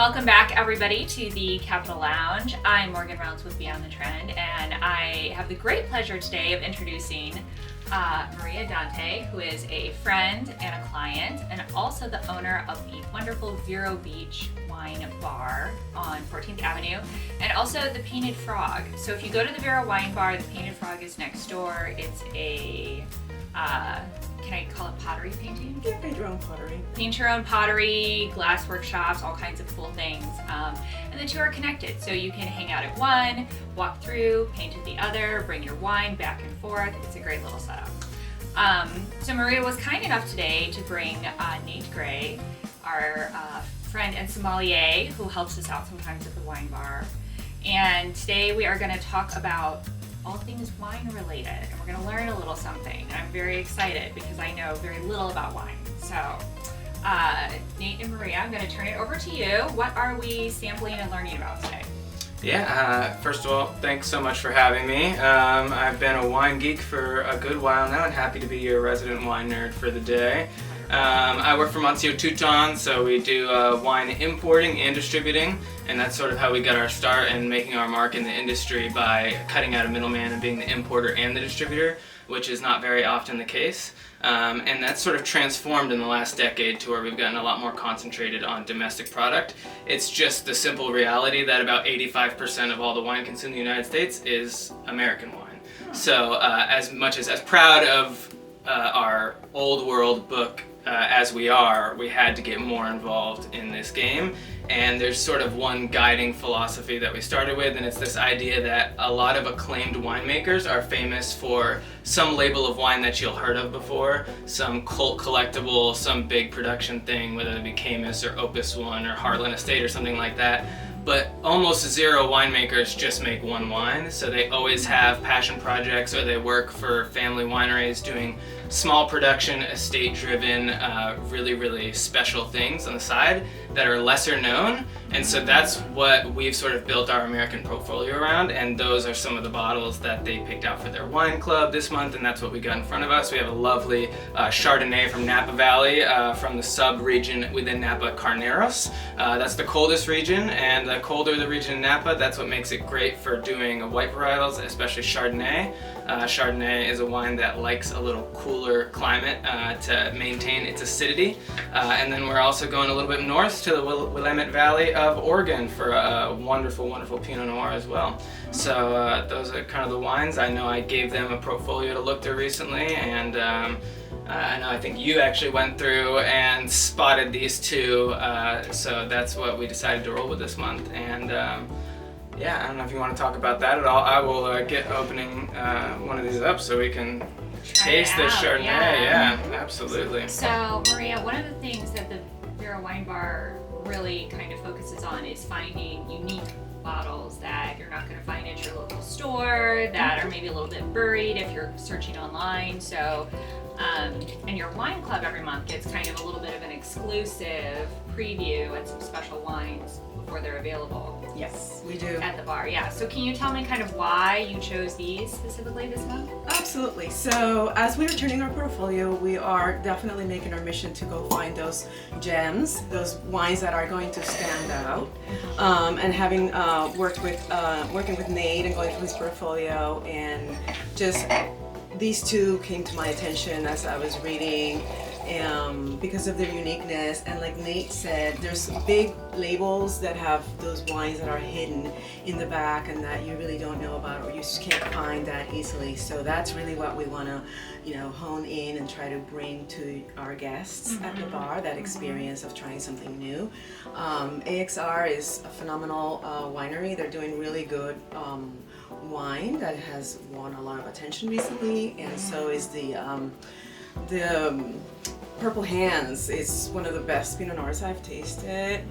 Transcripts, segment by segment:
Welcome back, everybody, to the Capitol Lounge. I'm Morgan Reynolds with Beyond the Trend, and I have the great pleasure today of introducing Maria Dante, who is a friend and a client, and also the owner of the wonderful Vero Wine Bar on 14th Avenue, and also the Painted Frog. So if you go to the Vero Wine Bar, the Painted Frog is next door. It's a can I call it pottery painting? Yeah, paint your own pottery. Paint your own pottery, glass workshops, all kinds of cool things. And the two are connected, so you can hang out at one, walk through, paint at the other, bring your wine back and forth. It's a great little setup. So Maria was kind enough today to bring Nate Gray, our friend and sommelier who helps us out sometimes at the wine bar. And today we are going to talk about all things wine related, and we're going to learn a little something. And I'm very excited because I know very little about wine. So Nate and Maria, I'm going to turn it over to you. What are we sampling and learning about today? Yeah, first of all, thanks so much for having me. I've been a wine geek for a good while now and happy to be your resident wine nerd for the day. I work for Monsieur Touton, so we do wine importing and distributing, and that's sort of how we got our start in making our mark in the industry by cutting out a middleman and being the importer and the distributor, which is not very often the case. And that's sort of transformed in the last decade to where we've gotten a lot more concentrated on domestic product. It's just the simple reality that about 85% of all the wine consumed in the United States is American wine. So as proud of our old world book as we are, we had to get more involved in this game. And there's sort of one guiding philosophy that we started with, and it's this idea that a lot of acclaimed winemakers are famous for some label of wine that you'll heard of before, some cult collectible, some big production thing, whether it be Caymus or Opus One or Heartland Estate or something like that. But almost zero winemakers just make one wine, so they always have passion projects or they work for family wineries doing small production, estate-driven, really special things on the side that are lesser known. And so that's what we've sort of built our American portfolio around, and those are some of the bottles that they picked out for their wine club this month, and that's what we got in front of us. We have a lovely Chardonnay from Napa Valley, from the sub-region within Napa, Carneros. That's the coldest region, and the colder the region in Napa, that's what makes it great for doing white varietals, especially Chardonnay. Chardonnay is a wine that likes a little cooler climate to maintain its acidity. And then we're also going a little bit north to the Willamette Valley of Oregon for a wonderful Pinot Noir as well. So those are kind of the wines. I know I gave them a portfolio to look through recently, and I think you actually went through and spotted these two, so that's what we decided to roll with this month. And yeah, I don't know if you want to talk about that at all. I will get opening one of these up so we can taste this Chardonnay. Yeah, absolutely. So Maria, one of the things that the Vero Wine Bar really kind of focuses on is finding unique bottles that you're not going to find at your local store, that are maybe a little bit buried if you're searching online. So and your wine club every month gets kind of a little bit of an exclusive preview and some special wines before they're available. Yes, we do. At the bar, yeah. So can you tell me kind of why you chose these specifically this month? Absolutely. So as we are turning our portfolio, we are definitely making our mission to go find those gems, those wines that are going to stand out. And having working with Nate and going through his portfolio, and just these two came to my attention as I was reading. Because of their uniqueness, and like Nate said, there's big labels that have those wines that are hidden in the back and that you really don't know about, or you just can't find that easily. So that's really what we want to, hone in and try to bring to our guests at the bar, that experience of trying something new. AXR is a phenomenal winery. They're doing really good wine that has won a lot of attention recently, and so is the Purple Hands. Is one of the best Pinot Noirs I've tasted,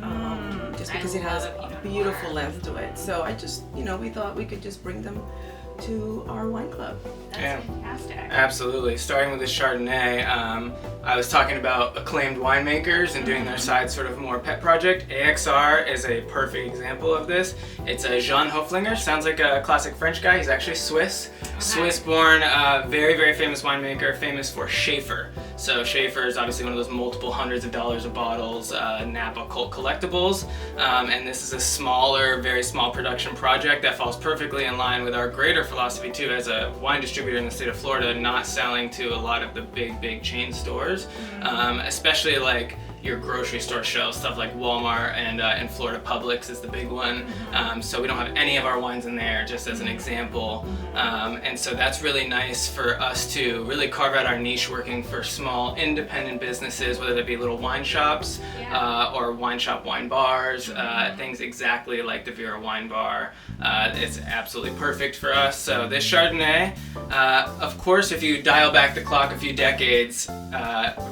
just because it has a beautiful length to it. So I just, we thought we could just bring them to our wine club. That's fantastic. Absolutely. Starting with the Chardonnay, I was talking about acclaimed winemakers and doing their side sort of more pet project. AXR is a perfect example of this. It's a Jean Hoflinger. Sounds like a classic French guy. He's actually Swiss. Okay. Swiss-born, very famous winemaker, famous for Schaefer. So Schaefer is obviously one of those multiple hundreds of dollars of bottles, Napa Cult Collectibles, and this is a smaller, very small production project that falls perfectly in line with our greater philosophy too as a wine distributor in the state of Florida, not selling to a lot of the big chain stores, especially like your grocery store shelves, stuff like Walmart and Florida Publix is the big one. So we don't have any of our wines in there, just as an example. And so that's really nice for us to really carve out our niche, working for small independent businesses, whether they be little wine shops or wine bars, things exactly like the Vero Wine Bar. It's absolutely perfect for us. So this Chardonnay, of course, if you dial back the clock a few decades,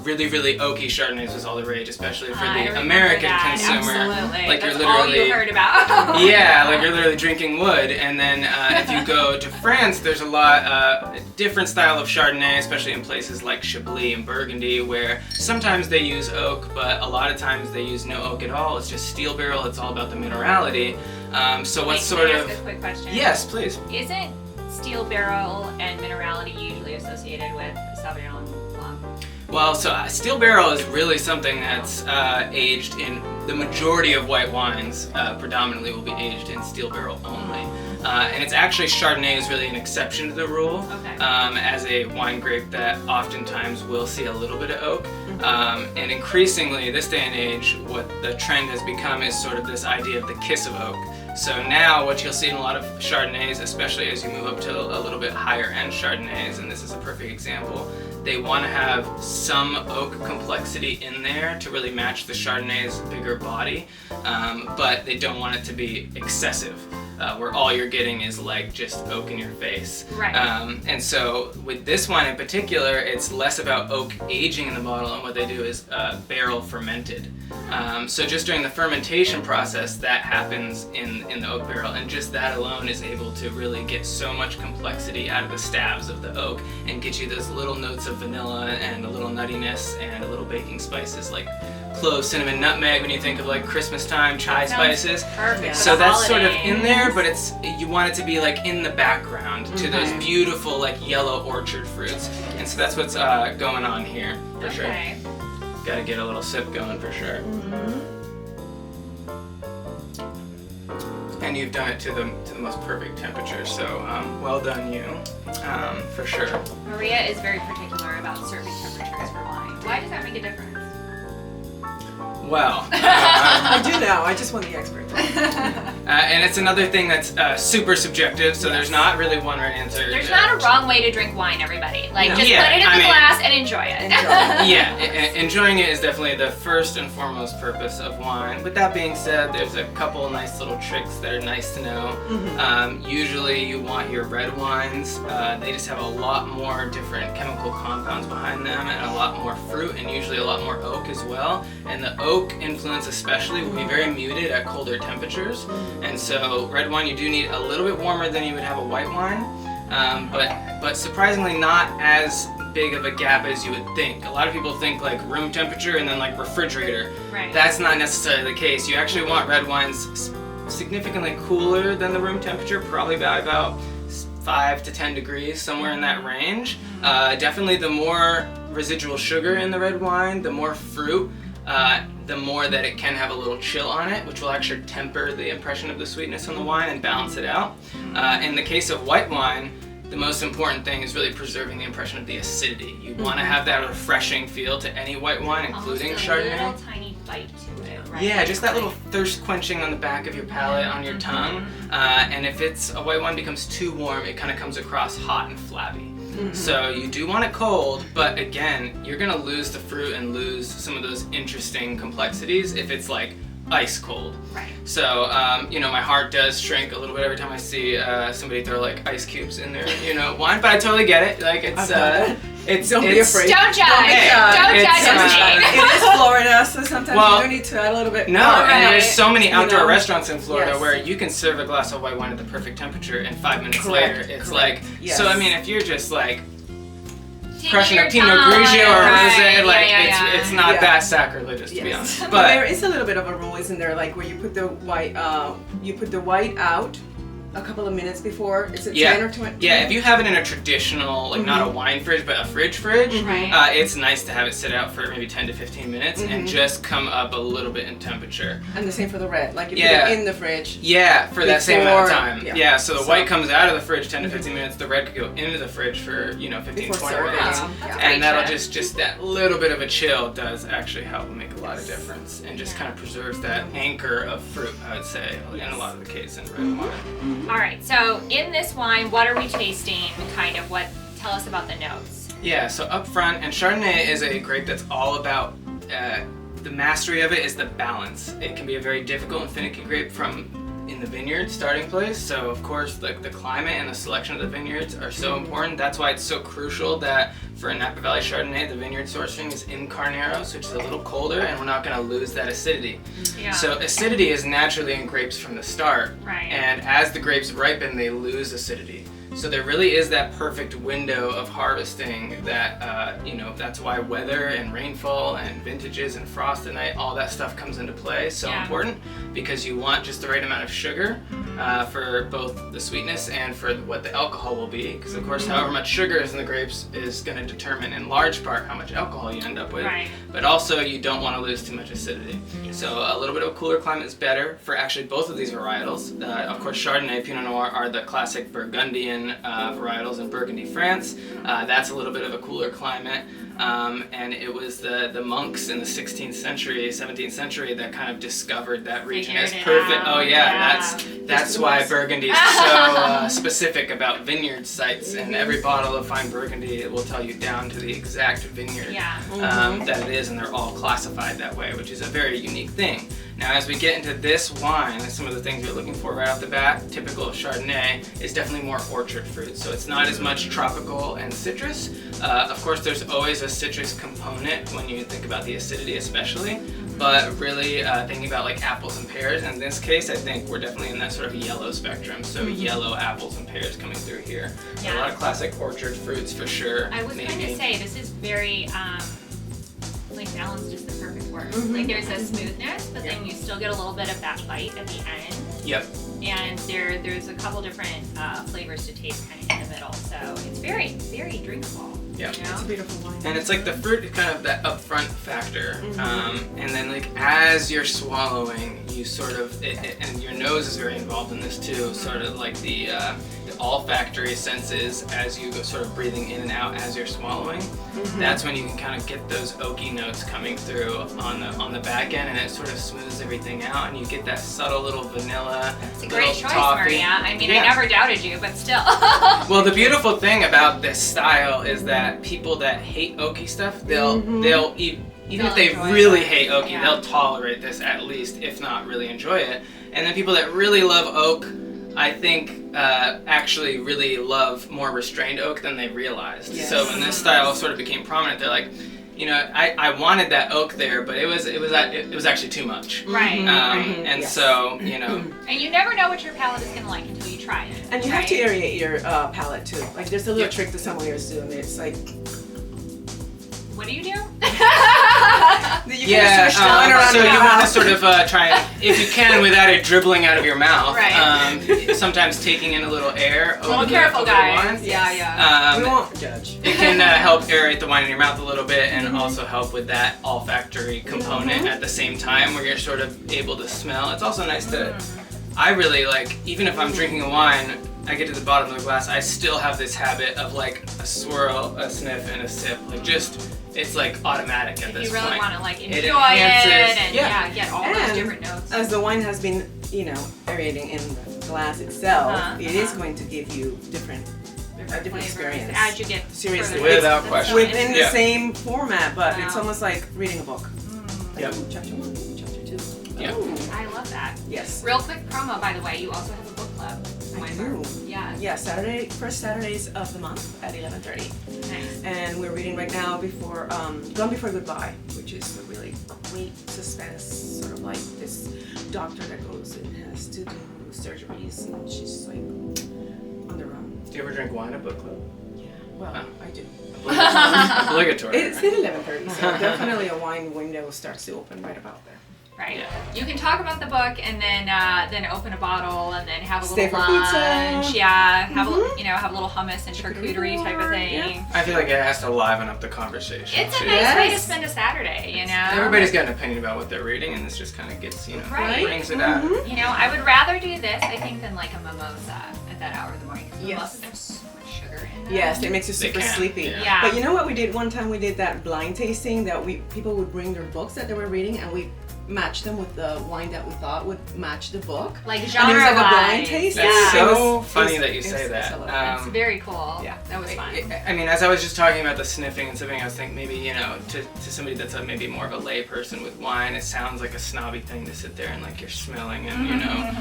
really oaky Chardonnays was all the rage, especially for the American consumer. Absolutely. Like That's you're literally, all you heard about. yeah, like you're literally drinking wood. And then if you go to France, there's a lot different style of Chardonnay, especially in places like Chablis and Burgundy, where sometimes they use oak, but a lot of times they use no oak at all. It's just steel barrel. It's all about the minerality. So what sort Can I of? ask a quick question? Yes, please. Isn't steel barrel and minerality usually associated with Sauvignon Blanc? Well, so steel barrel is really something that's aged in the majority of white wines. Predominantly will be aged in steel barrel only, and it's actually Chardonnay is really an exception to the rule. Okay. As a wine grape that oftentimes will see a little bit of oak, and increasingly this day and age, what the trend has become is sort of this idea of the kiss of oak. So now what you'll see in a lot of Chardonnays, especially as you move up to a little bit higher end Chardonnays, and this is a perfect example, they want to have some oak complexity in there to really match the Chardonnay's bigger body, but they don't want it to be excessive, where all you're getting is like just oak in your face. Right. And so with this wine in particular, it's less about oak aging in the bottle, and what they do is barrel fermented. So just during the fermentation process, that happens in the oak barrel, and just that alone is able to really get so much complexity out of the stabs of the oak and get you those little notes of vanilla and a little nuttiness and a little baking spices like clove, cinnamon, nutmeg when you think of like Christmas time chai spices. Perfect. So for the that's sort of holidays. in there, but you want it to be like in the background to those beautiful like yellow orchard fruits. And so that's what's going on here for sure. Okay. Gotta get a little sip going for sure. And you've done it to the most perfect temperature, so well done you, for sure. Maria is very particular about serving temperatures for wine. Why does that make a difference? Well, I do know. I just want the expert. and it's another thing that's super subjective, so there's not really one right answer. There's not a wrong way to drink wine, everybody. Like, No. just Yeah, put it in I the mean- glass and enjoy it. Yeah, enjoying it is definitely the first and foremost purpose of wine. With that being said, there's a couple nice little tricks that are nice to know. Usually you want your red wines, they just have a lot more different chemical compounds behind them and a lot more fruit and usually a lot more oak as well. And the oak influence especially will be very muted at colder temperatures. And so red wine you do need a little bit warmer than you would have a white wine, but surprisingly not as big of a gap as you would think. A lot of people think like room temperature and then like refrigerator. Right. That's not necessarily the case. You actually want red wines significantly cooler than the room temperature, probably by about 5 to 10 degrees, somewhere in that range. Definitely the more residual sugar in the red wine, the more fruit, the more that it can have a little chill on it, which will actually temper the impression of the sweetness on the wine and balance it out. In the case of white wine, the most important thing is really preserving the impression of the acidity. You want to have that refreshing feel to any white wine, including Almost a Chardonnay. little tiny bite to it, right? Yeah, just that little thirst quenching on the back of your palate, on your tongue. And if it's a white wine becomes too warm, it kind of comes across hot and flabby. So you do want it cold, but again, you're gonna lose the fruit and lose some of those interesting complexities if it's like ice cold. Right. So, my heart does shrink a little bit every time I see somebody throw like ice cubes in their, wine, but I totally get it. Like it's, Don't be afraid. Don't judge. Hey, Don't it's, judge us, It is Florida, so sometimes Well, you do need to add a little bit. No, more. and there's so many outdoor know? restaurants in Florida Yes. where you can serve a glass of white wine at the perfect temperature and 5 minutes Correct, later it's correct. like, Yes. so I mean, if you're just like Take crushing your a Pinot time, Grigio or a right. rosé, like Yeah. it's not Yeah. that sacrilegious to be Yes. honest. But But there is a little bit of a rule, isn't there? Like where you put the white out a couple of minutes before? Is it Yeah. 10 or 20? Yeah, if you have it in a traditional, like not a wine fridge, but a fridge, Right. it's nice to have it sit out for maybe 10 to 15 minutes and just come up a little bit in temperature. And the same for the red. Like you Yeah. put it in the fridge. Yeah, for that same amount of Before- time. yeah. Yeah, so the So- white comes out of the fridge 10 to 15 minutes, the red could go into the fridge for, 15, Before 20 serving. minutes. Yeah. That's a And great that'll tip. just that little bit of a chill does actually help make a lot of difference and just kind of preserves that anchor of fruit, I would say, in a lot of the cases in red wine. All right, so in this wine, what are we tasting? Tell us about the notes. Yeah, so up front, and Chardonnay is a grape that's all about the mastery of it is the balance. It can be a very difficult and finicky grape in the vineyard starting place. So of course the climate and the selection of the vineyards are so important. That's why it's so crucial that for a Napa Valley Chardonnay, the vineyard sourcing is in Carneros, which is a little colder, and we're not going to lose that acidity. Yeah. So acidity is naturally in grapes from the start. Right. And as the grapes ripen, they lose acidity. So there really is that perfect window of harvesting that, that's why weather and rainfall and vintages and frost at night, all that stuff comes into play. So important because you want just the right amount of sugar for both the sweetness and for what the alcohol will be. Because of course, however much sugar is in the grapes is going to determine in large part how much alcohol you end up with. Right. But also you don't want to lose too much acidity. So a little bit of a cooler climate is better for actually both of these varietals. Of course, Chardonnay, Pinot Noir are the classic Burgundian varietals in Burgundy, France. That's a little bit of a cooler climate. And it was the monks in the 16th century, 17th century that kind of discovered that region as Figured it perfect. out. Oh yeah, Yeah. that's why Burgundy is so specific about vineyard sites. And every bottle of fine Burgundy will tell you down to the exact vineyard that it is, and they're all classified that way, which is a very unique thing. Now, as we get into this wine, some of the things you're looking for right off the bat, typical of Chardonnay, is definitely more orchard fruit. So it's not as much tropical and citrus. Of course, there's always a citrus component when you think about the acidity especially, but really thinking about like apples and pears. In this case, I think we're definitely in that sort of yellow spectrum. So yellow apples and pears coming through here. Yeah. A lot of classic orchard fruits for sure. I was going to Maybe. say, this is very, like balanced is the perfect word. Like there's a smoothness, but then you still get a little bit of that bite at the end. Yep. And there's a couple different flavors to taste kind of in the middle. So it's very, very drinkable. Yeah. You know? It's a beautiful wine. And it's like the fruit is kind of that upfront factor. And then like as you're swallowing, you sort of, and your nose is very involved in this too, sort of like the olfactory senses as you go sort of breathing in and out as you're swallowing. That's when you can kind of get those oaky notes coming through on the back end, and it sort of smooths everything out, and you get that subtle little vanilla. It's a great choice, toffee. Maria. I mean, Yeah. I never doubted you, but still. Well, the beautiful thing about this style is that people that hate oaky stuff, they'll even They'll if they enjoy really it. hate oaky, Yeah. they'll tolerate this at least, if not really enjoy it. And then people that really love oak, I think actually really love more restrained oak than they realized. Yes. So when this style sort of became prominent, they're like, I wanted that oak there, but it was actually too much. Right. And Yes. so And you never know what your palate is going to like until you try it. And you have right? to aerate your palate too. Like there's a little Yep. trick that sommeliers do, and it's like What do you do? you Yeah, swish the wine around so in your you want to mouth. sort of try it, if you can, without it dribbling out of your mouth. Right. Sometimes taking in a little air over Well, the, careful, over the guys. wine. Yeah. We Um, won't judge. it can help aerate the wine in your mouth a little bit, and also help with that olfactory component at the same time, where you're sort of able to smell. It's also nice to. I really like, even if I'm drinking a wine, I get to the bottom of the glass, I still have this habit of like a swirl, a sniff, and a sip. Like just, it's like automatic at If this you really point. want to like It enjoy it enhances- and yeah. get all those And different notes. as the wine has been, aerating in the glass itself, it is uh-huh. going to give you a different flavors experience. as you get Seriously. further Without into question. the Within the Yeah. same format, but it's Wow. almost like reading a book. Yep. Ooh, chapter 1, chapter 2. Yep. Ooh. I love that. Yes. Real quick promo, by the way, you also have a book club. Wine Bar. do. Yeah. Yeah, first Saturdays of the month at 11:30. Nice. And we're reading right now Gone Before Goodbye, which is a really great suspense, sort of like this doctor that goes and has to do surgeries, and she's like on the run. Do you ever drink wine at book club? Yeah, well, I do. Obligatory. It's at 11:30, so definitely a wine window starts to open right about there. Right. Yeah. You can talk about the book and then open a bottle and then have a Stay little for lunch. pizza. Yeah. Have a little hummus and charcuterie type of thing. Yeah. I feel like it has to liven up the conversation. It's a too. nice way to Yes. spend a Saturday, you know. Everybody's got an opinion about what they're reading, and this just kind of gets, Right. brings it out. You know, I would rather do this, I think, than like a mimosa at that hour of the morning. Because Yes. there's so much sugar in them. Yes, it makes you They super can, sleepy. yeah. Yeah. But you know what we did one time? We did that blind tasting that people would bring their books that they were reading, and we matched them with the wine that we thought would match the book. Like And it was genre like a blind wise. taste. That's Yeah. so funny that you say that. I love it. That's very cool. Yeah. That was fun. I mean, as I was just talking about the sniffing and sipping, I was thinking maybe, to somebody that's maybe more of a lay person with wine, it sounds like a snobby thing to sit there and like you're smelling and,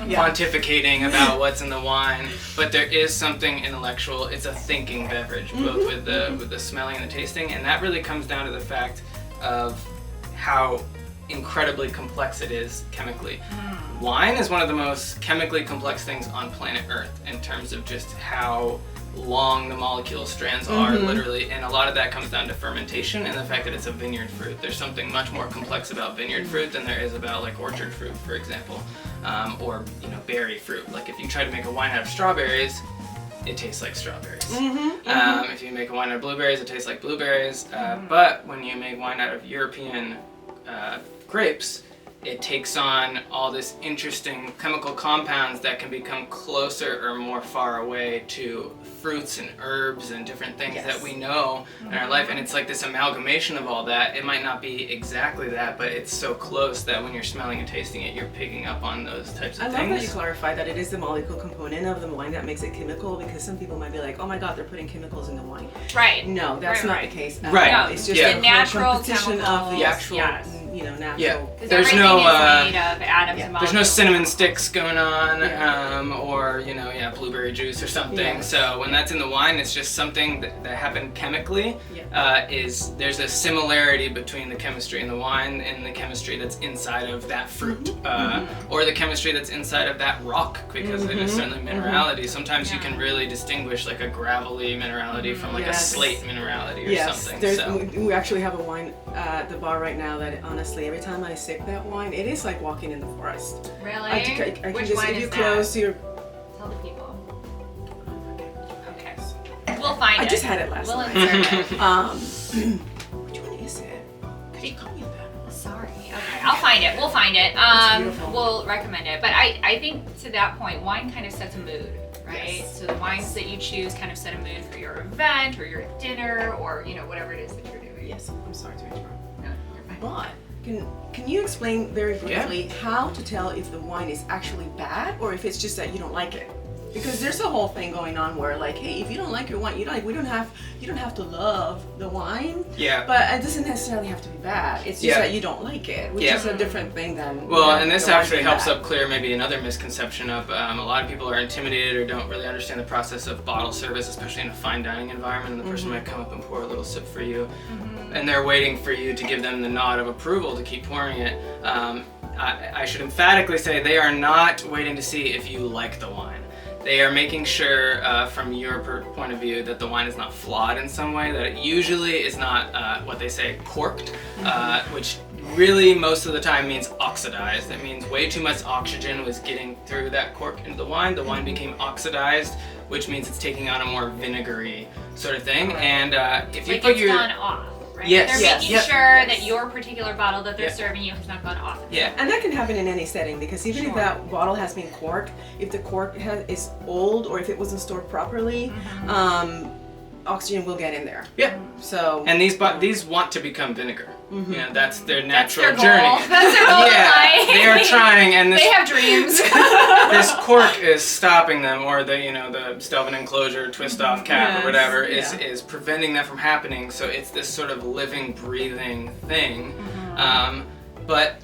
Yeah. pontificating about what's in the wine. But there is something intellectual. It's a thinking beverage, both with the smelling and the tasting. And that really comes down to the fact of how incredibly complex it is chemically. Wine is one of the most chemically complex things on planet Earth in terms of just how long the molecule strands are, literally, and a lot of that comes down to fermentation and the fact that it's a vineyard fruit. There's something much more complex about vineyard fruit than there is about like orchard fruit, for example, or berry fruit. Like if you try to make a wine out of strawberries, it tastes like strawberries. If you make a wine out of blueberries, it tastes like blueberries. But when you make wine out of European grapes, it takes on all this interesting chemical compounds that can become closer or more far away to fruits and herbs and different things that we know in our life. And it's like this amalgamation of all that. It might not be exactly that, but it's so close that when you're smelling and tasting it, you're picking up on those types of I things. love that you clarify that it is the molecule component of the wine that makes it chemical, because some people might be like, oh my god, they're putting chemicals in the wine. Right. No, that's Right, not right. the case. at Right. all. No, It's just yeah. a The natural competition of the chemicals, actual, yes. natural. Yeah. Because There's everything no, is made of atoms yeah. and There's no molecules. cinnamon sticks going on, Yeah. or blueberry juice or something. Yes. So when that's in the wine, it's just something that happened chemically. There's a similarity between the chemistry in the wine and the chemistry that's inside of that fruit, or the chemistry that's inside of that rock, because it is certainly minerality. Sometimes you can really distinguish like a gravelly minerality from like a Yes. slate minerality or Yes, something. we actually have a wine at the bar right now that honestly, every time I sip that wine, it is like walking in the forest. Really? I can Which just, wine if you is close that? your, Tell the people. Okay. We'll find it. I just had it last We'll night. insert it. Which one is it? Could you call me that? Sorry. Okay, I'll find it. We'll find it. beautiful. We'll recommend it. But I think to that point, wine kind of sets a mood, right? Yes. So the wines that you choose kind of set a mood for your event or your dinner or whatever it is that you're doing. Yes, I'm sorry to interrupt. No, you're fine. But can you explain very briefly how to tell if the wine is actually bad or if it's just that you don't like it? Because there's a whole thing going on where like, hey, if you don't like your wine, you don't have to love the wine. Yeah. But it doesn't necessarily have to be bad. It's just that you don't like it, which is a different thing than. Well, and this the wine actually being helps bad. up clear maybe another misconception of a lot of people are intimidated or don't really understand the process of bottle service, especially in a fine dining environment, and the person might come up and pour a little sip for you, and they're waiting for you to give them the nod of approval to keep pouring it. I should emphatically say they are not waiting to see if you like the wine. They are making sure, from your point of view, that the wine is not flawed in some way, that it usually is not what they say corked, which really most of the time means oxidized. That means way too much oxygen was getting through that cork into the wine. The wine became oxidized, which means it's taking on a more vinegary sort of thing. And if you Like put it's your gone off, right? Yes. They're Yes. making Yep. sure that your particular bottle that they're Yeah. serving you has not gone off. yeah. And that can happen in any setting, because even if Sure. that bottle has been corked, if the cork is old or if it wasn't stored properly, oxygen will get in there. Yeah. So And these want to become vinegar. That's their That's natural their goal. journey. That's their goal in Yeah, life. they are trying, and this They have dreams. this cork is stopping them, or the Stelvin enclosure twist off cap Yes, or whatever yeah. is preventing that from happening. So it's this sort of living, breathing thing. But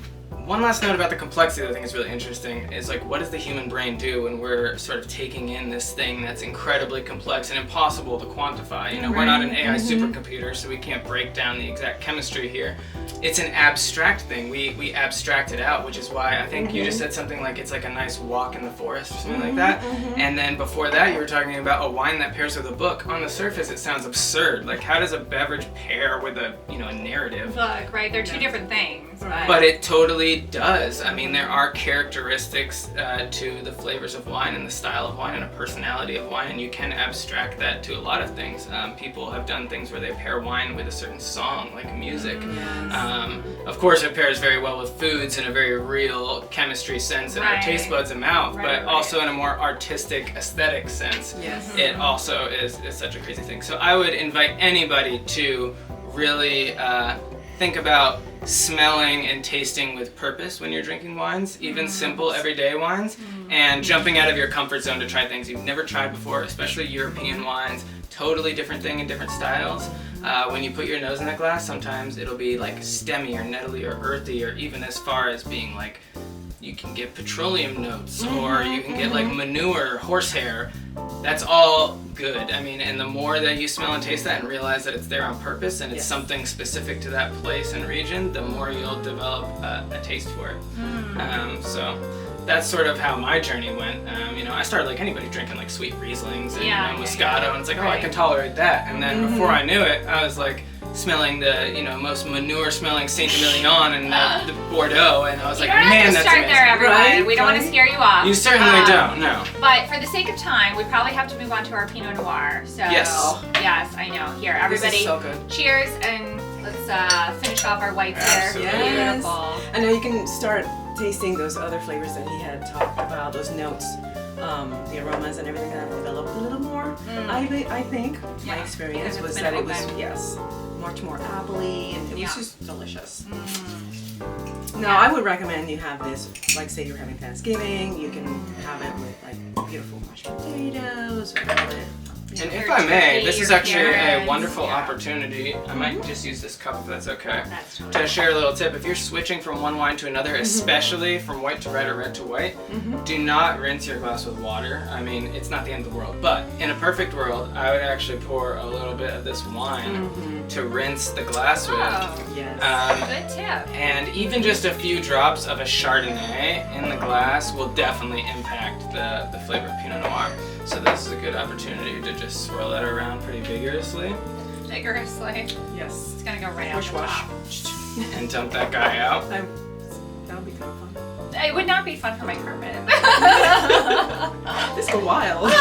one last note about the complexity that I think is really interesting is like, what does the human brain do when we're sort of taking in this thing that's incredibly complex and impossible to quantify? We're not an AI supercomputer, so we can't break down the exact chemistry here. It's an abstract thing. We abstract it out, which is why I think you just said something like it's like a nice walk in the forest or something like that. And then before that, you were talking about a wine that pairs with a book. On the surface, it sounds absurd. Like, how does a beverage pair with a narrative? Look, right? They're two different things. but But it totally does. I mean, there are characteristics to the flavors of wine and the style of wine and a personality of wine, and you can abstract that to a lot of things. People have done things where they pair wine with a certain song, like music. Of course, it pairs very well with foods in a very real chemistry sense in our taste buds and mouth, but also in a more artistic, aesthetic sense. It also is such a crazy thing. So I would invite anybody to really think about smelling and tasting with purpose when you're drinking wines, even simple everyday wines, and jumping out of your comfort zone to try things you've never tried before, especially European wines. Totally different thing in different styles. When you put your nose in a glass, sometimes it'll be like stemmy or nettly or earthy, or even as far as being like, you can get petroleum notes, or you can get like manure, horsehair. That's all good. I mean, and the more that you smell and taste that and realize that it's there on purpose and it's something specific to that place and region, the more you'll develop a taste for it. So that's sort of how my journey went. You know, I started like anybody drinking like sweet Rieslings and Moscato, and it's like, oh, I can tolerate that. And then before I knew it, I was like smelling the, you know, most manure-smelling Saint-Emilion and the Bordeaux, and I was like, man, that's amazing. Start there, everyone. We don't want to scare you off. You certainly don't, no. But for the sake of time, we probably have to move on to our Pinot Noir. So yes, I know. Here, everybody, this is so good. Cheers, and let's finish off our whites here. Yes. Beautiful. I know you can start tasting those other flavors that he had talked about, those notes, the aromas and everything that have developed a little more. I think my experience was that it was much more appley, and it was just delicious. Now I would recommend you have this, like say you're having Thanksgiving, you can have it with like beautiful mashed potatoes, or have it. And if I may, this is actually a wonderful opportunity. I might just use this cup if that's okay. That's totally to share a little tip. If you're switching from one wine to another, especially from white to red or red to white, do not rinse your glass with water. I mean, it's not the end of the world. But in a perfect world, I would actually pour a little bit of this wine to rinse the glass with. Good tip. And even just a few drops of a Chardonnay in the glass will definitely impact the flavor of Pinot Noir. So this is a good opportunity to just swirl that around pretty vigorously. Vigorously. Yes. It's gonna go right out the top. And dump that guy out. That would be kind of fun. It would not be fun for my carpet. This go wild.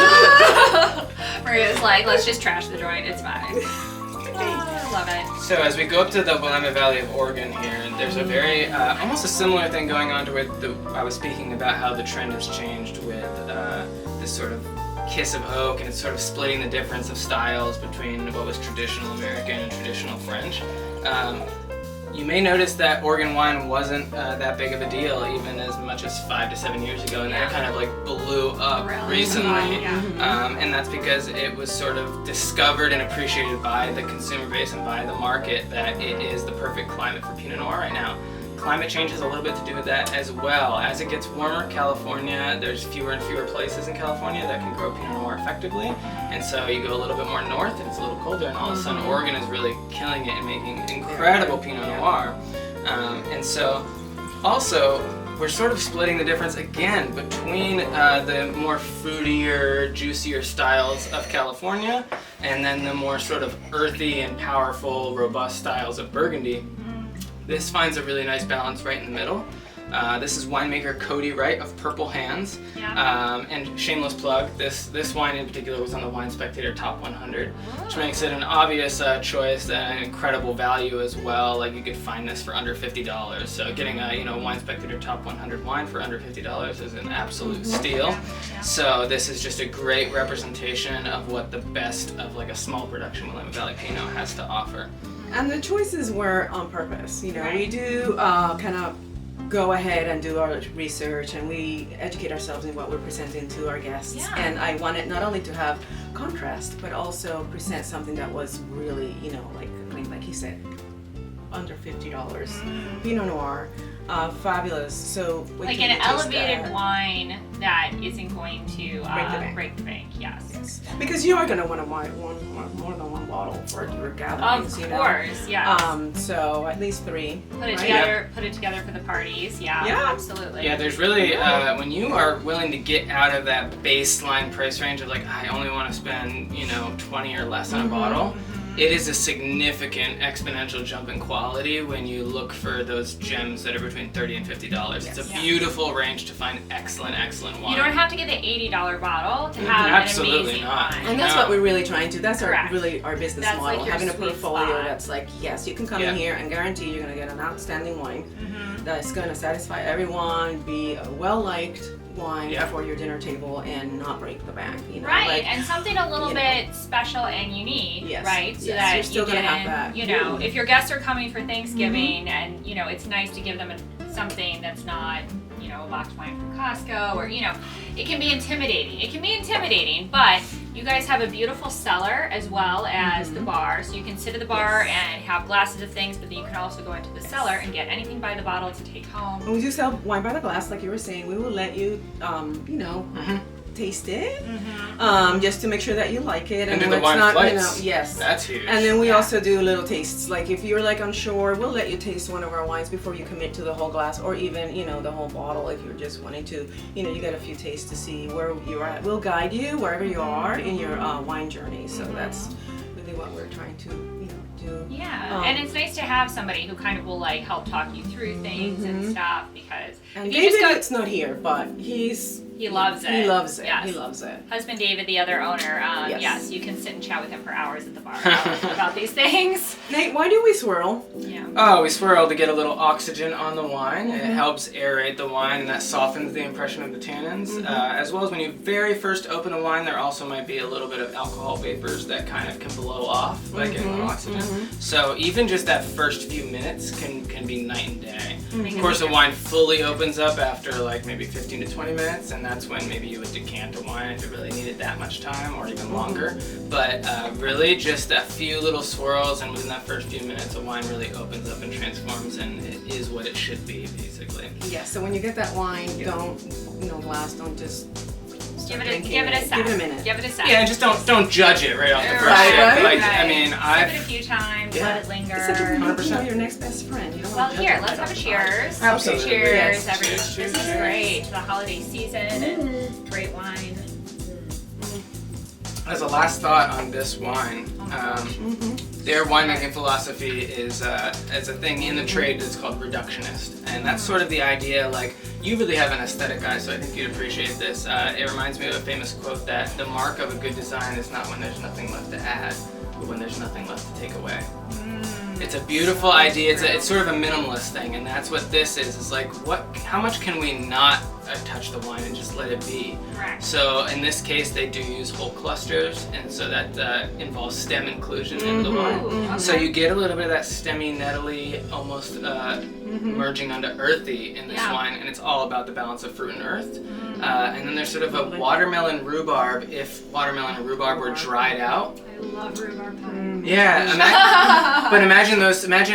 Maria's like, let's just trash the joint. It's fine. I love it. So as we go up to the Willamette Valley of Oregon here, there's a very, almost a similar thing going on to I was speaking about how the trend has changed with this sort of kiss of oak, and it's sort of splitting the difference of styles between what was traditional American and traditional French. You may notice that Oregon wine wasn't that big of a deal even as much as 5 to 7 years ago, and then it kind of like blew up recently. And that's because it was sort of discovered and appreciated by the consumer base and by the market that it is the perfect climate for Pinot Noir right now. Climate change has a little bit to do with that as well. As it gets warmer, California, there's fewer and fewer places in California that can grow Pinot Noir effectively. And so you go a little bit more north and it's a little colder, and all of a sudden Oregon is really killing it and making incredible Pinot Noir. And so also, we're sort of splitting the difference again between the more fruitier, juicier styles of California and then the more sort of earthy and powerful, robust styles of Burgundy. This finds a really nice balance right in the middle. This is winemaker Cody Wright of Purple Hands. And shameless plug, this wine in particular was on the Wine Spectator Top 100, which makes it an obvious choice and an incredible value as well. Like, you could find this for under $50. So getting a Wine Spectator Top 100 wine for under $50 is an absolute steal. So this is just a great representation of what the best of like a small production Willamette Valley Pinot has to offer. And the choices were on purpose. You know, we do kind of go ahead and do our research, and we educate ourselves in what we're presenting to our guests. And I wanted not only to have contrast, but also present something that was really, like he said, under $50. Pinot Noir, fabulous. So like an elevated wine that isn't going to break the bank. Yes. Because you are going to want to buy more than one bottle for your gatherings. Of course, yes. So at least 3. Put it together. Put it together for the parties. Yeah. Absolutely. Yeah, there's really when you are willing to get out of that baseline price range of like, I only want to spend 20 or less on a bottle. it is a significant exponential jump in quality when you look for those gems that are between $30 and $50. It's a beautiful range to find excellent wine. You don't have to get the $80 bottle to have an amazing wine. And that's what we're really trying to. That's our business That's model. like your having a sweet portfolio spot. that's like, yes, you can come in here and guarantee you're going to get an outstanding wine that's going to satisfy everyone, be a well-liked wine for your dinner table, and not break the bank. You know? Right, like, and something a little bit special and unique, right? So that you're still you gonna have that. You know, if your guests are coming for Thanksgiving, and you know, it's nice to give them something that's not, you know, a boxed wine from Costco, or you know, it can be intimidating. It can be intimidating, but you guys have a beautiful cellar as well as the bar, so you can sit at the bar and have glasses of things, but then you can also go into the cellar and get anything by the bottle to take home. And we do sell wine by the glass, like you were saying. We will let you, you know, taste it, just to make sure that you like it. And do the wine flights. You know, yes. That's huge. And then we also do little tastes. Like if you're like unsure, we'll let you taste one of our wines before you commit to the whole glass, or even, you know, the whole bottle if you're just wanting to, you know, you get a few tastes to see where you're at. We'll guide you wherever you are in your wine journey. So that's really what we're trying to, you know, do. Yeah, and it's nice to have somebody who kind of will like help talk you through things and stuff, because And if you David, just go, it's not here, but he loves it. He loves it. Yes. He loves it. Husband David, the other owner, yes, you can sit and chat with him for hours at the bar about these things. Nate, why do we swirl? Yeah. Oh, we swirl to get a little oxygen on the wine. It helps aerate the wine, and that softens the impression of the tannins. As well as when you very first open a wine, there also might be a little bit of alcohol vapors that kind of can blow off by getting a little oxygen. So even just that first few minutes can be night and day. Of course, the wine fully opens up after like maybe 15 to 20 minutes, and that's when maybe you would decant a wine if it really needed that much time, or even longer. But really just a few little swirls, and within that first few minutes, a wine really opens up and transforms, and it is what it should be, basically. Yeah, so when you get that wine, don't, you know, don't just Give it a sec. Give it a minute. Give it a sec. Yeah, just don't judge it right off the first Right, sip. right. Like, I mean, Sip it a few times, let it linger. It's such a, you know, your next best friend. You don't Well, want to here, judge let's have a it. cheers. Absolutely. Cheers, Yes. everyone. Cheers, This is cheers. great. To the holiday season and great wine. As a last thought on this wine, their winemaking philosophy is a thing in the trade that's called reductionist, and that's sort of the idea. Like, you really have an aesthetic eye, so I think you'd appreciate this. It reminds me of a famous quote that the mark of a good design is not when there's nothing left to add, but when there's nothing left to take away. It's a beautiful idea. It's sort of a minimalist thing, and that's what this is. It's like, how much can we not touch the wine and just let it be? Correct. So in this case, they do use whole clusters, and so that involves stem inclusion into the wine. Okay. So you get a little bit of that stemmy, nettly, almost merging onto earthy in this wine, and it's all about the balance of fruit and earth. And then there's sort of a watermelon rhubarb, if watermelon and rhubarb were dried out. I love rhubarb pie. Yeah, but imagine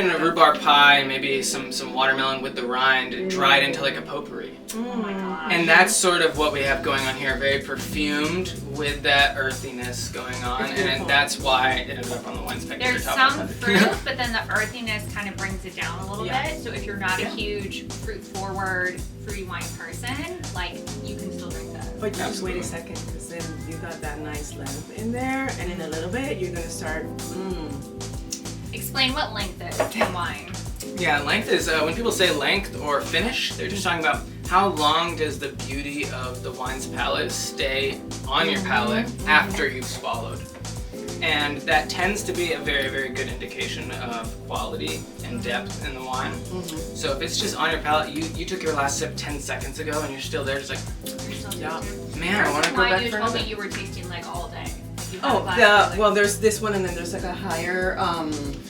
a rhubarb pie and maybe some watermelon with the rind dried into like a potpourri. Oh my gosh. And that's sort of what we have going on here, very perfumed with that earthiness going on, and that's why it ended up on the Wine Spectator There's Top some 100. fruit, but then the earthiness kind of brings it down a little bit. So if you're not a huge fruit-forward, fruity wine person, like, you can still drink that. But just wait a second, because then you got that nice length in there, and in a little bit, you're going to start, Explain what length is in wine. Yeah, length is, when people say length or finish, they're just talking about how long does the beauty of the wine's palate stay on your palate after you've swallowed. And that tends to be a very, very good indication of quality and depth in the wine. So if it's just on your palate, you took your last sip 10 seconds ago and you're still there just like, man, I want to go back You for told another. me you were tasting like all day. well, there's this one, and then there's like a higher,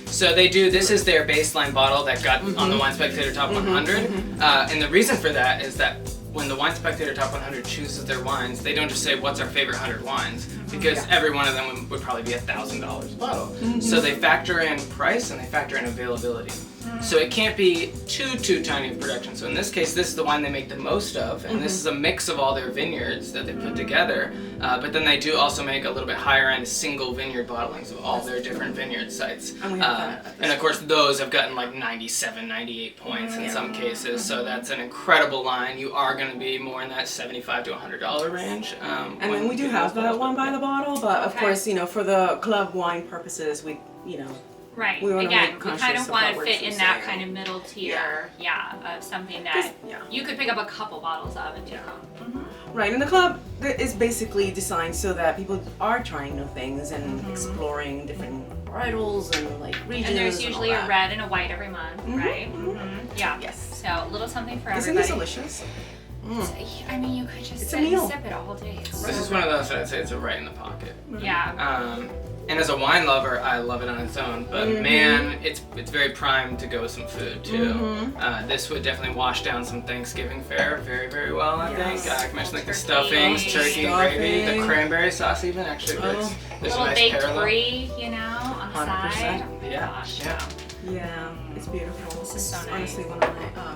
So they do, this is their baseline bottle that got on the Wine Spectator Top 100. And the reason for that is that when the Wine Spectator Top 100 chooses their wines, they don't just say, what's our favorite 100 wines? Because every one of them would probably be $1,000 a bottle. So they factor in price and they factor in availability. So it can't be too tiny of production. So in this case, this is the wine they make the most of, and this is a mix of all their vineyards that they put together. But then they do also make a little bit higher end single vineyard bottlings of all their different vineyard sites. And we have that. And of course, those have gotten like 97, 98 points in some cases. So that's an incredible line. You are going to be more in that $75 to $100 range. And then we do have the one by the bottle, but of course, you know, for the club wine purposes, we, you know, Right. we wanna Again, make we conscious kind of of want what to we're fit in that choosing. kind of middle tier, of something that you could pick up a couple bottles of and take home. Right, and the club is basically designed so that people are trying new things and exploring different varietals and like regions. And there's usually all a that. red and a white every month, right? Yeah. Yes. So a little something for Isn't everybody. this delicious? I mean, you could just It's sit a meal. and sip it all day. It's This so is one of those that I'd say it's a right in the pocket. Yeah. And as a wine lover, I love it on its own. But man, it's very primed to go with some food too. This would definitely wash down some Thanksgiving fare very well. I think. I mentioned like the stuffings, turkey, gravy, the cranberry sauce even actually works. There's a little nice baked parallel. brie, you know, on the 100%. side. Oh my Yeah, gosh. yeah. Yeah, it's beautiful. This is so nice. Honestly, one of my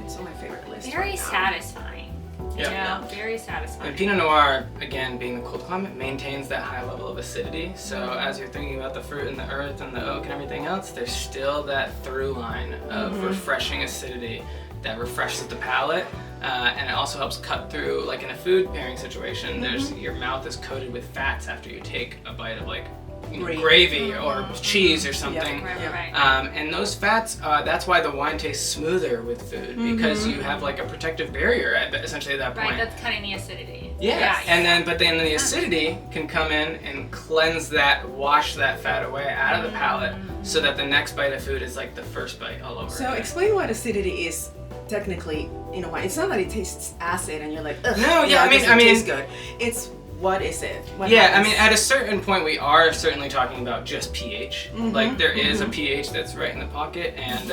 it's on my favorite list. Very right now. satisfying. Yeah. You know, very satisfying. And Pinot Noir, again, being the cold climate, maintains that high level of acidity. So as you're thinking about the fruit and the earth and the oak and everything else, there's still that through line of refreshing acidity that refreshes the palate. And it also helps cut through, like in a food pairing situation, there's your mouth is coated with fats after you take a bite of like gravy or cheese or something. Right. And those fats, that's why the wine tastes smoother with food, because you have like a protective barrier essentially at that point. Right, that's cutting the acidity. Yeah. But then the acidity can come in and cleanse that, wash that fat away out of the palate, so that the next bite of food is like the first bite all over. So again. explain what acidity is technically in a wine. It's not that it tastes acid and you're like, ugh, No, yeah, it I mean, tastes good. It's what is it? What Yeah, I happens? mean, at a certain point, we are certainly talking about just pH. Like, there is a pH that's right in the pocket, and,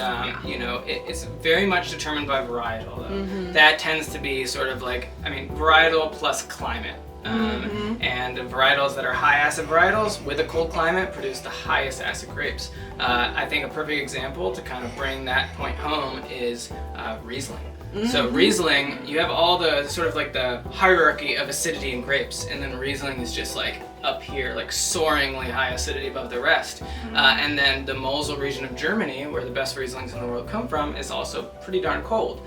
you know, it's very much determined by varietal, though. That tends to be sort of like, I mean, varietal plus climate. And the varietals that are high acid varietals with a cold climate produce the highest acid grapes. I think a perfect example to kind of bring that point home is Riesling. So Riesling, you have all the sort of like the hierarchy of acidity in grapes, and then Riesling is just like up here, like soaringly high acidity above the rest. And then the Mosel region of Germany, where the best Rieslings in the world come from, is also pretty darn cold.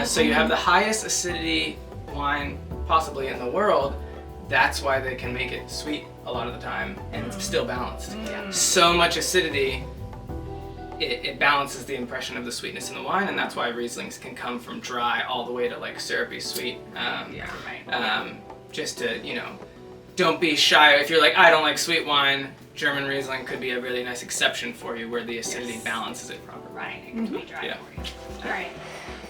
So you have the highest acidity wine possibly in the world. That's why they can make it sweet a lot of the time, and it's still balanced. So much acidity, it balances the impression of the sweetness in the wine, and that's why Rieslings can come from dry all the way to like syrupy sweet. Just to, you know, don't be shy. If you're like, I don't like sweet wine, German Riesling could be a really nice exception for you where the acidity balances it properly. Right, it can be dry Yeah. for you. All right.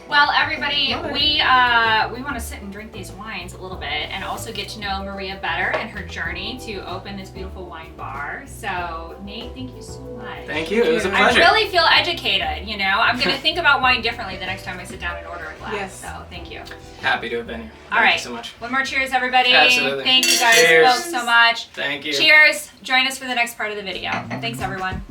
Well, everybody, we want to sit and drink these wines a little bit and also get to know Maria better and her journey to open this beautiful wine bar. So, Nate, thank you so much. Thank you. It was a I pleasure. really feel educated, you know. I'm going to think about wine differently the next time I sit down and order a glass. Yes. So, thank you. Happy to have been here. All Thank right. you so much. One more cheers, everybody. Absolutely. Thank you guys Cheers. both so much. Thank you. Cheers. Join us for the next part of the video. Thanks, everyone.